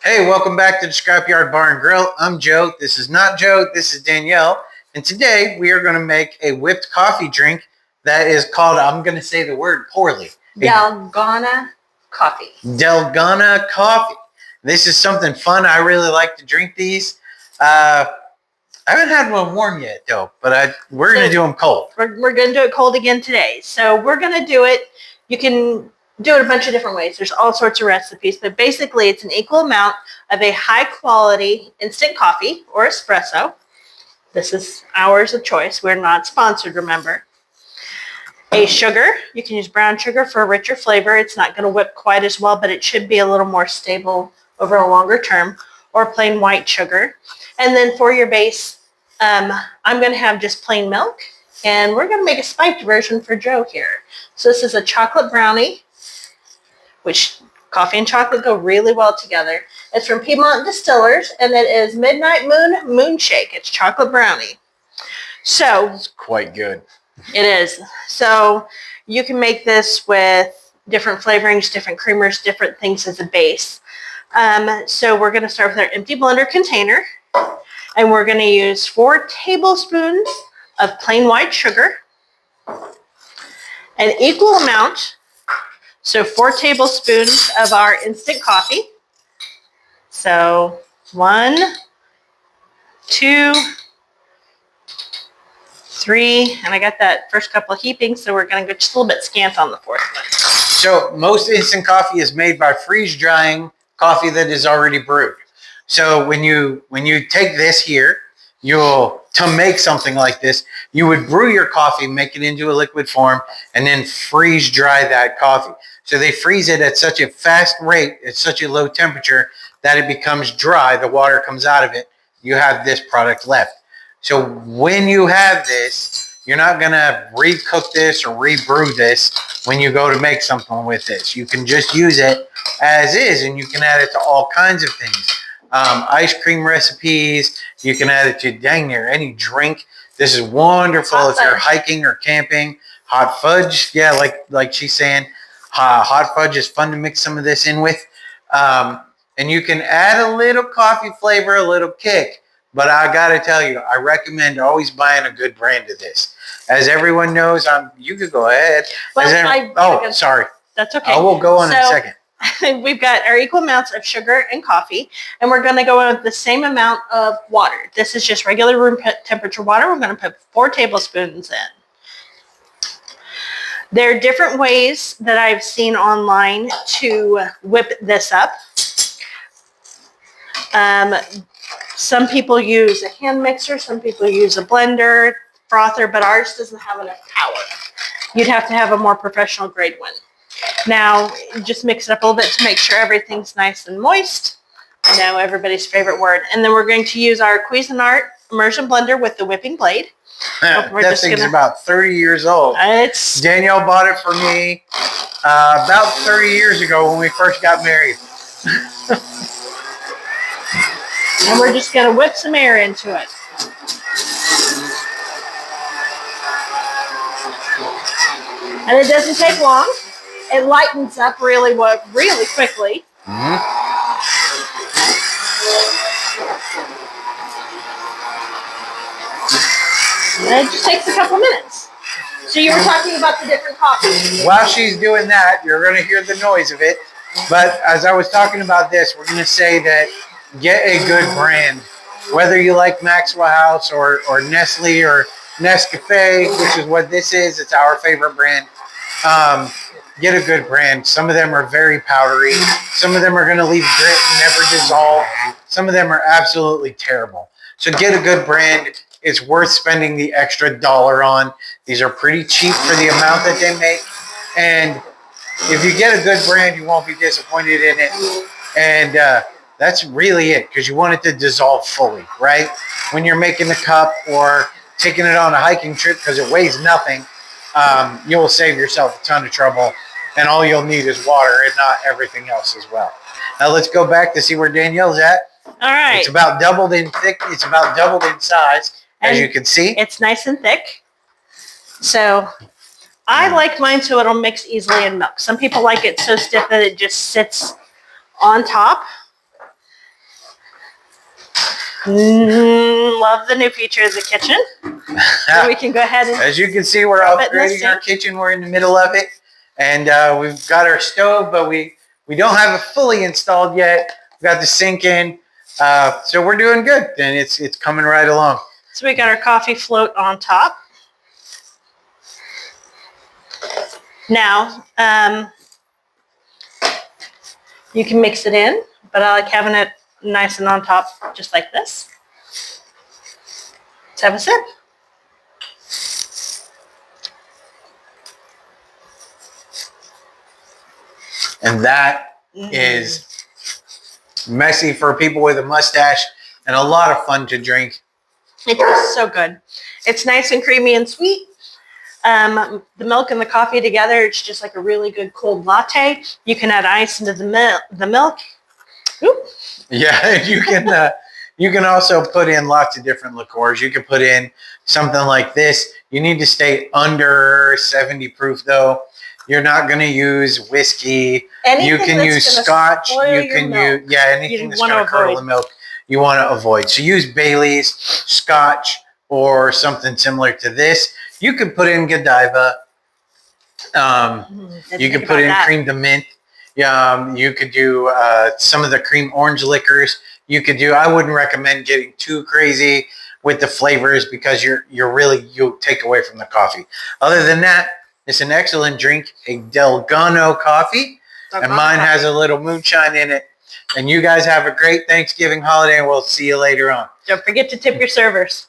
Hey, welcome back to the Scrapyard Bar and Grill. I'm Joe. This is not Joe. This is Danielle. And today we are going to make a whipped coffee drink that is called, I'm going to say the word poorly, Dalgona coffee. Dalgona coffee. This is something fun. I really like to drink these. I haven't had one warm yet, though, but we're going to do them cold. We're going to do it cold again today. So we're going to do it. You can do it a bunch of different ways. There's all sorts of recipes, but basically it's an equal amount of a high quality instant coffee or espresso. This is ours of choice. We're not sponsored, remember. A sugar. You can use brown sugar for a richer flavor. It's not going to whip quite as well, but it should be a little more stable over a longer term, or plain white sugar. And then for your base, I'm going to have just plain milk, and we're going to make a spiked version for Joe here. So this is a chocolate brownie, which coffee and chocolate go really well together. It's from Piedmont Distillers, and it is Midnight Moon Shake. It's chocolate brownie. So it's quite good. It is. So you can make this with different flavorings, different creamers, different things as a base. So we're going to start with our empty blender container, and we're going to use 4 tablespoons of plain white sugar, an equal amount. So 4 tablespoons of our instant coffee. So 1, 2, 3, and I got that first couple of heapings, so we're going to go just a little bit scant on the 4th one. So most instant coffee is made by freeze drying coffee that is already brewed. So when you take this here, to make something like this, you would brew your coffee, make it into a liquid form, and then freeze dry that coffee. So they freeze it at such a fast rate, at such a low temperature, that it becomes dry. The water comes out of it. You have this product left. So when you have this, you're not going to recook this or rebrew this when you go to make something with this. You can just use it as is, and you can add it to all kinds of things. Ice cream recipes, you can add it to dang near any drink. This is wonderful if you're hiking or camping. Hot fudge, yeah, like she's saying, hot fudge is fun to mix some of this in with. And you can add a little coffee flavor, a little kick. But I got to tell you, I recommend always buying a good brand of this. As everyone knows, you could go ahead. Well, sorry. That's okay. I will go on in a second. We've got our equal amounts of sugar and coffee, and we're going to go in with the same amount of water. This is just regular room temperature water. We're going to put 4 tablespoons in. There are different ways that I've seen online to whip this up. Some people use a hand mixer. Some people use a blender, frother, but ours doesn't have enough power. You'd have to have a more professional grade one. Now, just mix it up a little bit to make sure everything's nice and moist. I know everybody's favorite word. And then we're going to use our Cuisinart immersion blender with the whipping blade. That thing's about 30 years old. Danielle bought it for me about 30 years ago when we first got married. And we're just going to whip some air into it. And it doesn't take long. It lightens up really quickly. Mm-hmm. And it just takes a couple minutes. So you were talking about the different coffees. While she's doing that, you're going to hear the noise of it. But as I was talking about this, we're going to say that get a good brand. Whether you like Maxwell House or Nestle or Nescafe, which is what this is, it's our favorite brand. Get a good brand. Some of them are very powdery. Some of them are going to leave grit and never dissolve. Some of them are absolutely terrible. So get a good brand. It's worth spending the extra $1 on. These are pretty cheap for the amount that they make. And if you get a good brand, you won't be disappointed in it. And that's really it, because you want it to dissolve fully, right? When you're making the cup or taking it on a hiking trip because it weighs nothing, you'll save yourself a ton of trouble, and all you'll need is water and not everything else as well. Now let's go back to see where Danielle's at. All right. It's about doubled in thick. It's about doubled in size, as you can see. It's nice and thick. So I like mine so it'll mix easily in milk. Some people like it so stiff that it just sits on top. Love the new feature of the kitchen. So we can go ahead and as you can see, we're upgrading our kitchen. We're in the middle of it, and we've got our stove, but we don't have it fully installed yet. We got the sink in, so we're doing good, and it's coming right along. So we got our coffee float on top. Now, you can mix it in, but I like having it nice and on top, just like this. Let's have a sip. And that is messy for people with a mustache and a lot of fun to drink. It tastes so good. It's nice and creamy and sweet. The milk and the coffee together, it's just like a really good cold latte. You can add ice into the milk. Oop. Yeah, you can also put in lots of different liqueurs. You can put in something like this. You need to stay under 70 proof though. You're not going to use whiskey. You can use scotch. You can use anything that's going to curdle the milk. You want to avoid. So use Bailey's, scotch, or something similar to this. You could put in Godiva. You could put in cream de mint. You could do some of the cream orange liquors. You could do. I wouldn't recommend getting too crazy with the flavors because you'll take away from the coffee. Other than that, it's an excellent drink, a Dalgona coffee, and mine has a little moonshine in it. And you guys have a great Thanksgiving holiday, and we'll see you later on. Don't forget to tip your servers.